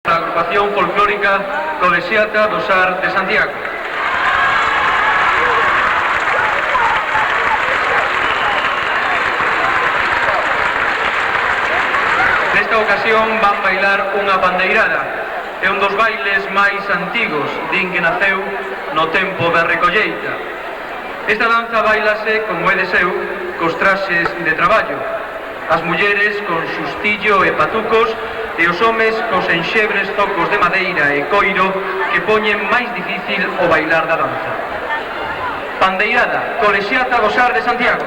A agrupación folclórica Colexiata do Sar de Santiago. Nesta ocasión van bailar unha bandeirada. É un dos bailes máis antigos, din que naceu no tempo da recolleita. Esta danza bailase, como é de seu, cos traxes de traballo. As mulleres con xustillo e patucos e os homes cos enxebres tocos de madeira e coiro que poñen máis difícil o bailar da danza. Bandeirada, Colexiata do Sar de Santiago.